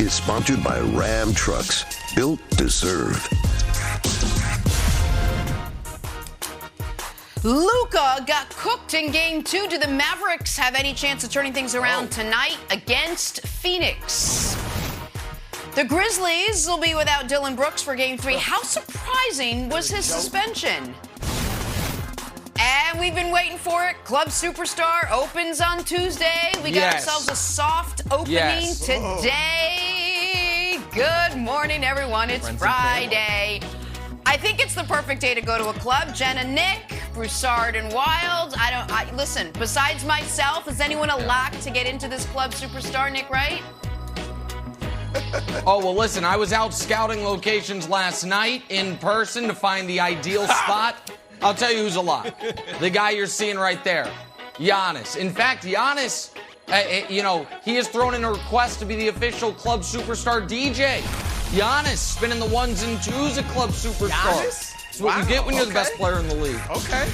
is sponsored by Ram Trucks, built to serve. Luka got cooked in Game 2. Do the Mavericks have any chance of turning things around tonight against Phoenix? The Grizzlies will be without Dillon Brooks for Game 3. How surprising was his suspension? And we've been waiting for it. Club Superstar opens on Tuesday. We got ourselves a soft opening today. Good morning, everyone. It's Friday. I think it's the perfect day to go to a club. Jen and Nick, Broussard and Wild. Listen, besides myself, is anyone a lock to get into this Club Superstar, Nick, right? Oh, well, listen, I was out scouting locations last night in person to find the ideal spot. I'll tell you who's a lock. The guy you're seeing right there, Giannis. In fact, Giannis, he has thrown in a request to be the official Club Superstar DJ. Giannis spinning the ones and twos at Club Superstar. Giannis? That's what you get when you're the best player in the league. Okay.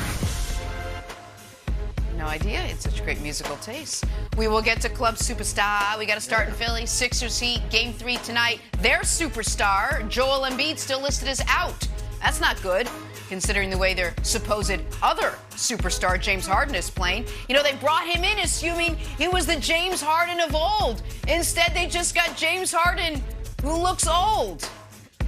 No idea. It's such great musical taste. We will get to Club Superstar. We got to start in Philly. Sixers Heat, Game 3 tonight. Their superstar, Joel Embiid, still listed as out. That's not good, considering the way their supposed other superstar, James Harden, is playing. They brought him in assuming he was the James Harden of old. Instead, they just got James Harden, who looks old.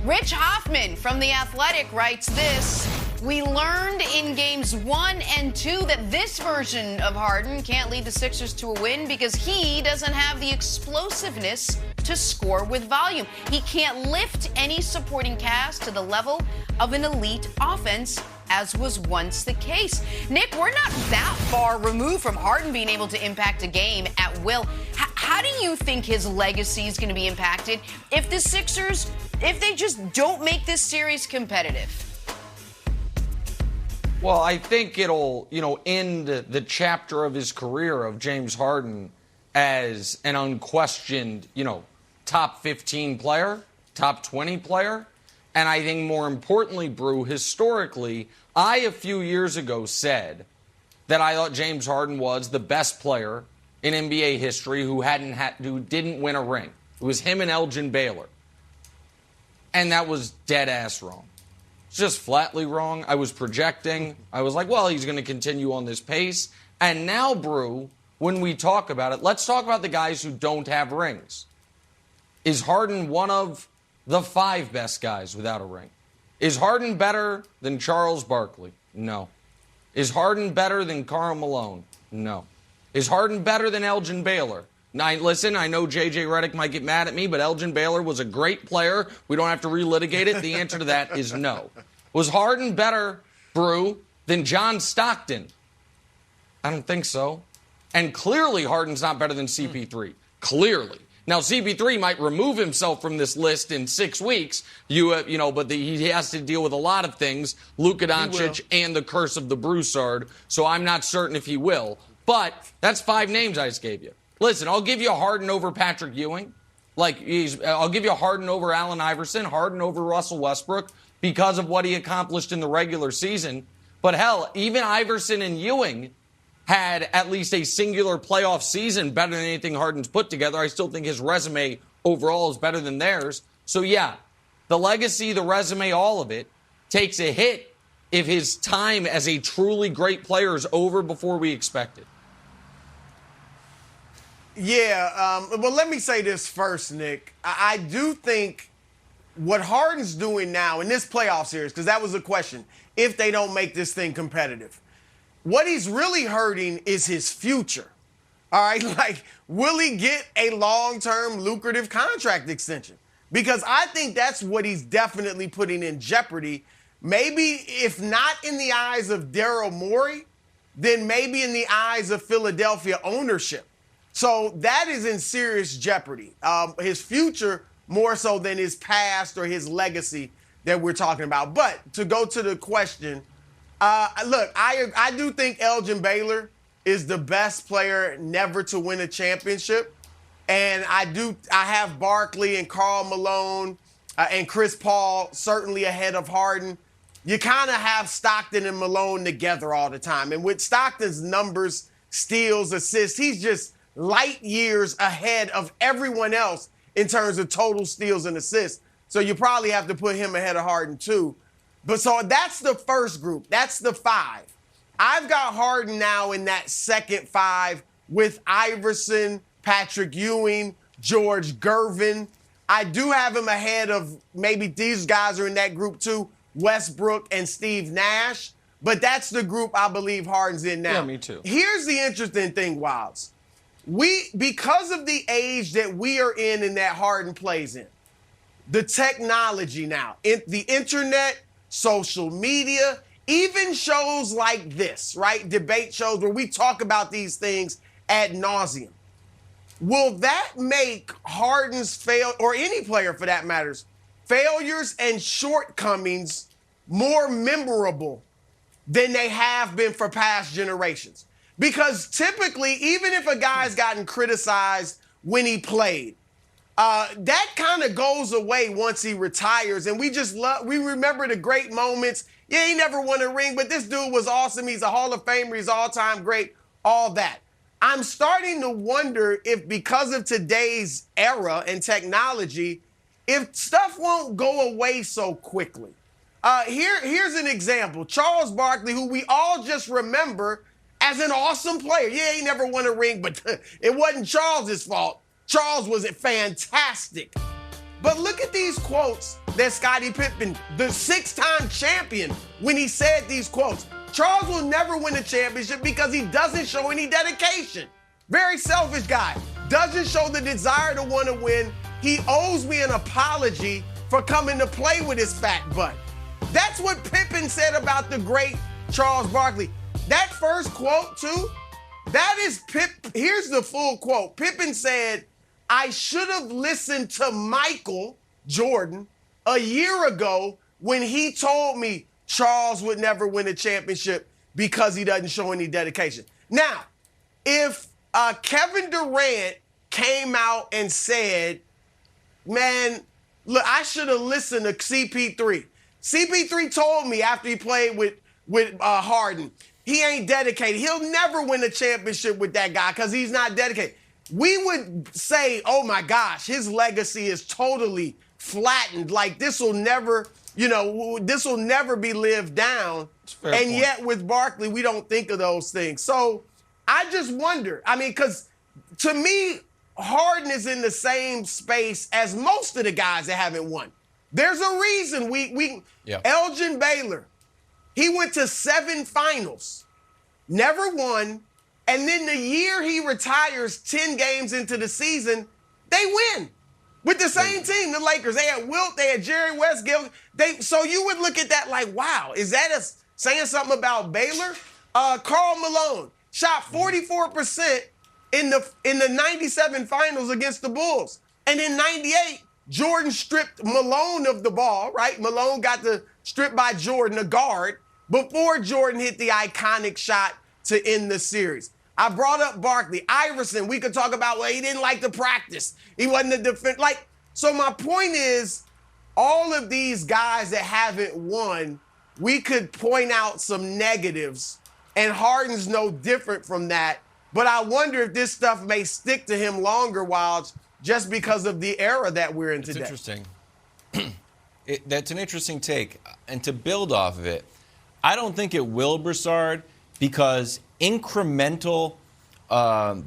Rich Hoffman from The Athletic writes this: we learned in games 1 and 2 that this version of Harden can't lead the Sixers to a win because he doesn't have the explosiveness to score with volume. He can't lift any supporting cast to the level of an elite offense, as was once the case. Nick, we're not that far removed from Harden being able to impact a game at will. How do you think his legacy is going to be impacted if the Sixers, if they just don't make this series competitive? Well, I think it'll, end the chapter of his career of James Harden as an unquestioned, top 15 player, top 20 player. And I think more importantly, Brew, historically, I a few years ago said that I thought James Harden was the best player in NBA history who didn't win a ring. It was him and Elgin Baylor. And that was dead ass wrong. It's just flatly wrong. I was projecting. I was like, well, he's going to continue on this pace. And now, Brew, when we talk about it, let's talk about the guys who don't have rings. Is Harden one of the 5 best guys without a ring? Is Harden better than Charles Barkley? No. Is Harden better than Karl Malone? No. Is Harden better than Elgin Baylor? Now, listen, I know J.J. Redick might get mad at me, but Elgin Baylor was a great player. We don't have to relitigate it. The answer to that is no. Was Harden better, Brew, than John Stockton? I don't think so. And clearly Harden's not better than CP3. Clearly. Now, CP3 might remove himself from this list in 6 weeks, but he has to deal with a lot of things, Luka Doncic and the curse of the Broussard, so I'm not certain if he will. But that's 5 names I just gave you. Listen, I'll give you Harden over Patrick Ewing. I'll give you Harden over Allen Iverson, Harden over Russell Westbrook because of what he accomplished in the regular season. But hell, even Iverson and Ewing had at least a singular playoff season better than anything Harden's put together. I still think his resume overall is better than theirs. So yeah, the legacy, the resume, all of it takes a hit if his time as a truly great player is over before we expect it. Yeah, well, let me say this first, Nick. I do think what Harden's doing now in this playoff series, because that was the question, if they don't make this thing competitive, what he's really hurting is his future. All right, will he get a long-term lucrative contract extension? Because I think that's what he's definitely putting in jeopardy. Maybe if not in the eyes of Daryl Morey, then maybe in the eyes of Philadelphia ownership. So that is in serious jeopardy. His future more so than his past or his legacy that we're talking about. But to go to the question, look, I do think Elgin Baylor is the best player never to win a championship. And I have Barkley and Karl Malone and Chris Paul certainly ahead of Harden. You kind of have Stockton and Malone together all the time. And with Stockton's numbers, steals, assists, he's just light years ahead of everyone else in terms of total steals and assists. So you probably have to put him ahead of Harden too. But so that's the first group. That's the 5. I've got Harden now in that second 5 with Iverson, Patrick Ewing, George Gervin. I do have him ahead of maybe these guys are in that group too, Westbrook and Steve Nash. But that's the group I believe Harden's in now. Yeah, me too. Here's the interesting thing, Wilds. Because of the age that we are in and that Harden plays in, the technology now, the internet, social media, even shows like this, right? Debate shows where we talk about these things ad nauseum. Will that make Harden's or any player for that matters, failures and shortcomings more memorable than they have been for past generations? Because typically, even if a guy's gotten criticized when he played, that kind of goes away once he retires. And we remember the great moments. Yeah, he never won a ring, but this dude was awesome. He's a Hall of Famer. He's all-time great, all that. I'm starting to wonder if because of today's era and technology, if stuff won't go away so quickly. Here's an example. Charles Barkley, who we all just remember as an awesome player. Yeah, he never won a ring, but it wasn't Charles's fault. Charles was fantastic. But look at these quotes that Scottie Pippen, the 6-time champion, when he said these quotes. Charles will never win a championship because he doesn't show any dedication. Very selfish guy. Doesn't show the desire to want to win. He owes me an apology for coming to play with his fat butt. That's what Pippen said about the great Charles Barkley. That first quote, too, that is here's the full quote. Pippen said, I should have listened to Michael Jordan a year ago when he told me Charles would never win a championship because he doesn't show any dedication. Now, if Kevin Durant came out and said, man, look, I should have listened to CP3. CP3 told me after he played with Harden, he ain't dedicated. He'll never win a championship with that guy because he's not dedicated. We would say, oh my gosh, his legacy is totally flattened. Like this will never be lived down. And yet with Barkley, we don't think of those things. So I just wonder. I mean, because to me, Harden is in the same space as most of the guys that haven't won. There's a reason Elgin Baylor, he went to 7 finals, never won, and then the year he retires 10 games into the season, they win. With the same team, the Lakers. They had Wilt, they had Jerry West, so you would look at that like, wow, is that saying something about Baylor? Karl Malone shot 44% in the 97 finals against the Bulls. And in 98, Jordan stripped Malone of the ball, right? Malone got stripped by Jordan, a guard, before Jordan hit the iconic shot to end the series. I brought up Barkley. Iverson, we could talk about, well, he didn't like to practice. He wasn't a defense. So my point is, all of these guys that haven't won, we could point out some negatives, and Harden's no different from that. But I wonder if this stuff may stick to him longer, Wilds, just because of the era that we're in today. It's interesting. That's an interesting take. And to build off of it, I don't think it will, Broussard, because incremental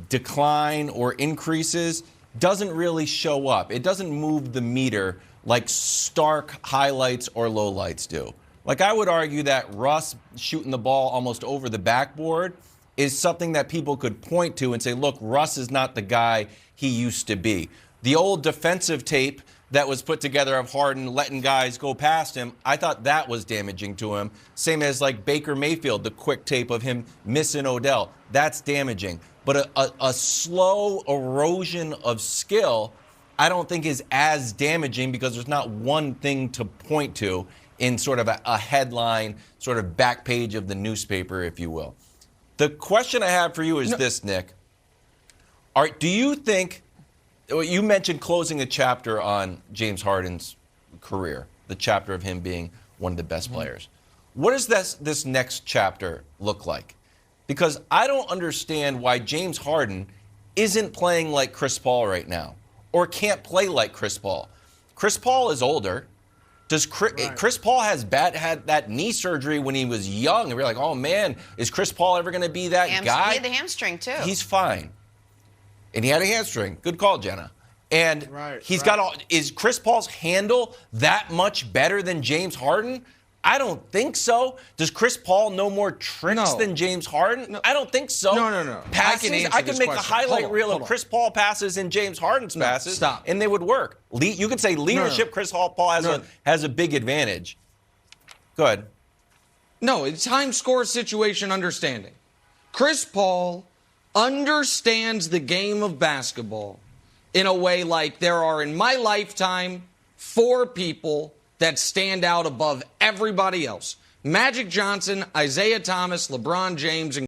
decline or increases doesn't really show up. It doesn't move the meter like stark highlights or lowlights do. Like, I would argue that Russ shooting the ball almost over the backboard is something that people could point to and say, look, Russ is not the guy he used to be. The old defensive tape that was put together of Harden letting guys go past him, I thought that was damaging to him. Same as like Baker Mayfield, the quick tape of him missing Odell. That's damaging. But a slow erosion of skill, I don't think is as damaging because there's not one thing to point to in sort of a headline, sort of back page of the newspaper, if you will. The question I have for you is this, Nick. Do you think, you mentioned closing a chapter on James Harden's career, the chapter of him being one of the best players. What does this next chapter look like? Because I don't understand why James Harden isn't playing like Chris Paul right now, or can't play like Chris Paul. Chris Paul is older. Chris Paul had that knee surgery when he was young, and we're like, oh man, is Chris Paul ever going to be that guy? He had the hamstring too. He's fine, and he had a hamstring. Good call, Jenna. And is Chris Paul's handle that much better than James Harden? I don't think so. Does Chris Paul know more tricks than James Harden? No. I don't think so. No. Passes, I can make a highlight reel of Chris Paul passes and James Harden's passes, and they would work. You could say leadership. Chris Paul has a big advantage. Go ahead. No, it's time, score, situation, understanding. Chris Paul understands the game of basketball in a way like there are, in my lifetime, 4 people that stand out above everybody else. Magic Johnson, Isaiah Thomas, LeBron James, and